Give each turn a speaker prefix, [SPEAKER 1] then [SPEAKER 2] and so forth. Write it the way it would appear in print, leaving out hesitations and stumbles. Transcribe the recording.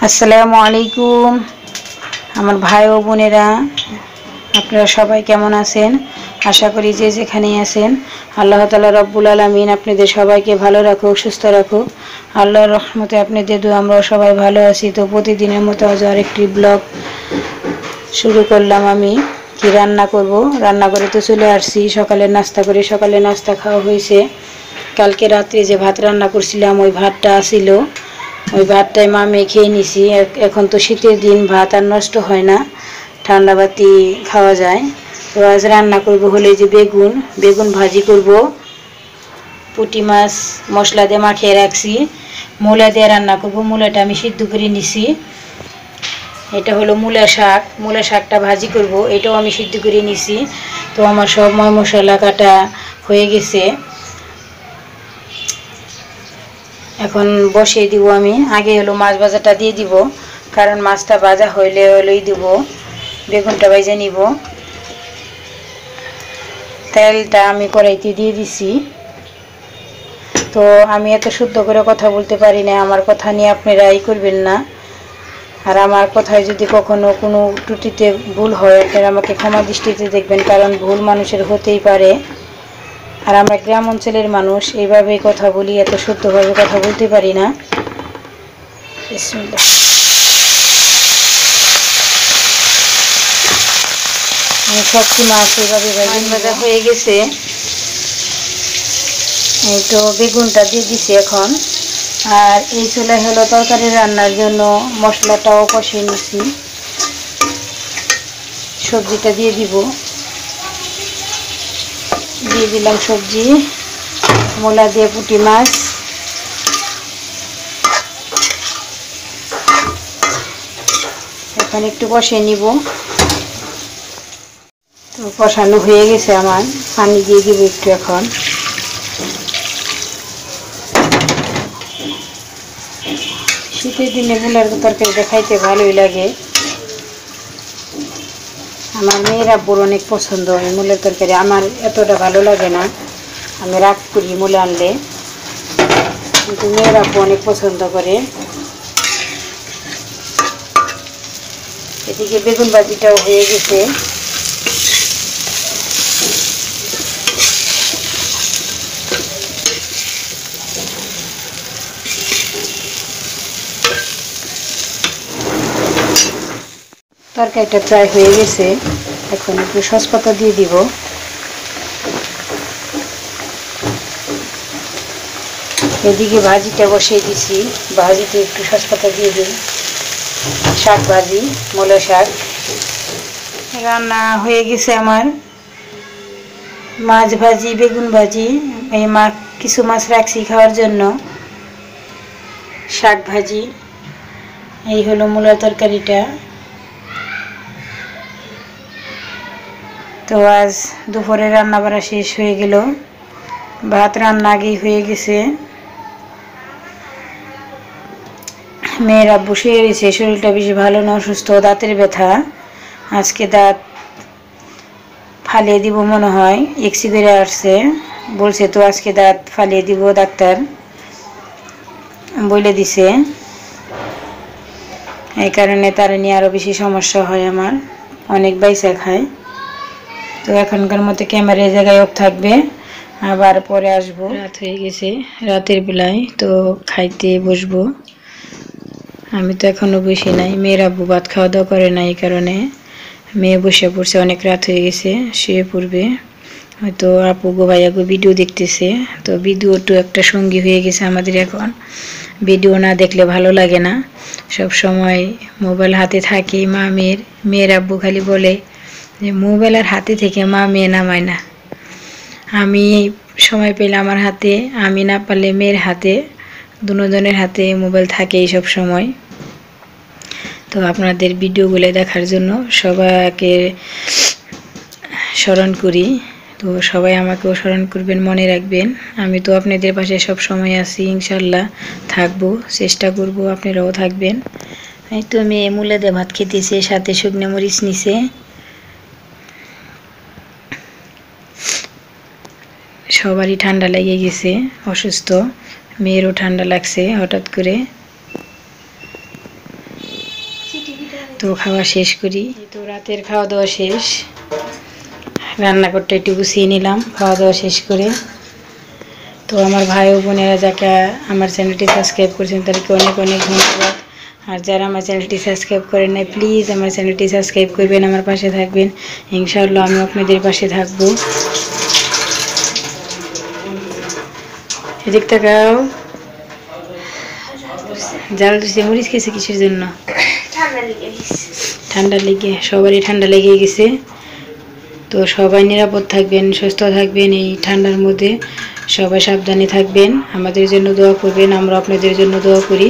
[SPEAKER 1] আসসালামু আলাইকুম আমার ভাই ও বোনেরা, আপনারা সবাই কেমন আছেন? আশা করি যে যেখানেই আছেন আল্লাহ তাআলা রব্বুল আলামিন আপনাদের সবাইকে ভালো রাখুক, সুস্থ রাখুক। আল্লাহর রহমতে আপনাদের দোয়া আমরাও সবাই ভালো আছি। তো প্রতিদিনের মতো আজ আরেকটি ব্লগ শুরু করলাম। আমি কি রান্না করব, রান্না করে তো চলে আসছি। সকালে নাস্তা খাওয়া হয়েছে। কালকে রাত্রে যে ভাত রান্না করছিলাম ওই ভাতটা ছিল, ওই ভাতটাই মা খেয়ে নিছি। এখন তো শীতের দিন, ভাত আর নষ্ট হয় না, ঠান্ডা বাতি খাওয়া যায়। তো আজ রান্না করব হলে যে বেগুন ভাজি করব। পুঁটি মাছ মশলা দিয়ে মাখিয়ে রাখছি, মূলা দিয়ে রান্না করব। মূলাটা আমি সিদ্ধ করে নিছি। এটা হলো মূলা শাকটা ভাজি করব, এটাও আমি সিদ্ধ করে নিছি। তো আমার সব মশলা কাটা হয়ে গেছে, এখন বসিয়ে দিব। আমি আগে হলো মাছ ভাজাটা দিয়ে দিব, কারণ মাছটা ভাজা হলেই দিব। বেগুনটা ভেজে নিব। তেলটা আমি কড়াইতে দিয়ে দিছি। তো আমি এত শুদ্ধ করে কথা বলতে পারি না, আমার কথা নিয়ে আপনারা করবেন না। আর আমার কথায় যদি কখনো কোনো ত্রুটিতে ভুল হয়, আপনারা আমাকে ক্ষমা দৃষ্টিতে দেখবেন, কারণ ভুল মানুষের হতেই পারে। আর আমরা গ্রাম অঞ্চলের মানুষ, এইভাবেই কথা বলি, এত শুদ্ধভাবে কথা বলতে পারি না। বিসমিল্লাহ। সবজি মাছ এইভাবে ভাজা হয়ে গেছে। এই তো বেগুনটা দিয়ে দিছি এখন। আর এই চুলায় হলো তরকারি রান্নার জন্য মশলাটাও কষিয়ে নিছি। সবজিটা দিয়ে দিলাম সবজি, মূলা দিয়ে পুঁটি মাছ। এখন একটু কষিয়ে নিব। তো কষানো হয়ে গেছে আমার, পানি দিয়ে দিব একটু। এখন শীতের দিনে মূলার তরকারি দেখাইতে ভালোই লাগে। আমার মেয়ের আব্বুর অনেক পছন্দ এই মূলের তরকারি। আমার এতটা ভালো লাগে না, আমি রাগ করি মূলা আনলে, কিন্তু মেয়ের আব্বু অনেক পছন্দ করে। এদিকে বেগুন ভাজিটাও হয়ে গেছে। তরকারিটা প্রায় হয়ে গেছে, এখন একটু সসপাতা দিয়ে দিব। এদিকে ভাজিটা বসিয়ে দিছি, ভাজিতে একটু সসপাতা দিয়ে দিই। শাক ভাজি, মূলা শাক রান্না হয়ে গেছে আমার। মাছ ভাজি, বেগুন ভাজি, এই কিছু মাছ রাখছি খাওয়ার জন্য, শাক ভাজি, এই হলো মূলা তরকারিটা। তো আজ দুপুরে রান্না বাড়া শেষ হয়ে গেল, ভাত রান্না আগেই হয়ে গেছে। মেয়ের আব্বু শুয়ে রয়েছে, শরীরটা বেশি ভালো না, অসুস্থ, দাঁতের ব্যথা। আজকে দাঁত ফালিয়ে দিব মনে হয়, এক্সি করে আসছে, বলছে তো আজকে দাঁত ফালিয়ে দিব, ডাক্তার বলে দিছে। এই কারণে তার নিয়ে আরও বেশি সমস্যা হয় আমার, অনেক বাইসা খায়। তো এখনকার মতো ক্যামেরা জায়গায় অফ থাকবে, আবার পরে আসবো। রাত হয়ে গেছে, রাতের বেলায় তো খাইতে বসবো। আমি তো এখনো বসি নাই, মেয়ের আব্বু ভাত খাওয়া দাওয়া করে না, এই কারণে মেয়ে বসে পড়ছে। অনেক রাত হয়ে গেছে, শুয়ে পড়বে হয়তো। আপু গো ভাইয়া গো ভিডিও দেখতেছে, তো ভিডিও তো একটা সঙ্গী হয়ে গেছে আমাদের এখন। ভিডিও না দেখলে ভালো লাগে না, সব সময় মোবাইল হাতে থাকে। মেয়ের আব্বু খালি বলে যে মোবাইল আর হাতে থেকে মেয়ে নামায় না। আমি সময় পেলে আমার হাতে, আমি না পারলে মেয়ের হাতে, দুজনের হাতে মোবাইল থাকে এই সব সময়। তো আপনাদের ভিডিওগুলো দেখার জন্য সবাইকে স্মরণ করি। তো সবাই আমাকেও স্মরণ করবেন, মনে রাখবেন। আমি তো আপনাদের পাশে সব সময় আছি, ইনশাল্লাহ থাকবো, চেষ্টা করব আপনারাও থাকবেন। এই তো মেয়ে মূলা দিয়ে ভাত খেতেছে, সাথে শুকনো মরিচ নিছে। সবারই ঠান্ডা লেগে গেছে, অসুস্থ, মেয়েরও ঠান্ডা লাগছে হঠাৎ করে। তো খাওয়া শেষ করি। তো রাতের খাওয়া দাওয়া শেষ, রান্নাঘরটা একটু গুছিয়ে নিলাম খাওয়া দাওয়া শেষ করে। তো আমার ভাই ও বোনেরা যাকে আমার চ্যানেলটি সাবস্ক্রাইব করেছেন তাদেরকে অনেক অনেক ধন্যবাদ। আর যারা আমার চ্যানেলটি সাবস্ক্রাইব করেন নাই প্লিজ আমার চ্যানেলটি সাবস্ক্রাইব করবেন, আমার পাশে থাকবেন। ইনশাআল্লাহ আমি আপনাদের পাশে থাকবো। এদিক তাকাও। জাল দিচ্ছে, মরিচ খেয়েছে কিসের জন্য? ঠান্ডা লেগে, সবারই ঠান্ডা লেগে গেছে। তো সবাই নিরাপদ থাকবেন, সুস্থ থাকবেন এই ঠান্ডার মধ্যে, সবাই সাবধানে থাকবেন, আমাদের জন্য দোয়া করবেন, আমরা আপনাদের জন্য দোয়া করি।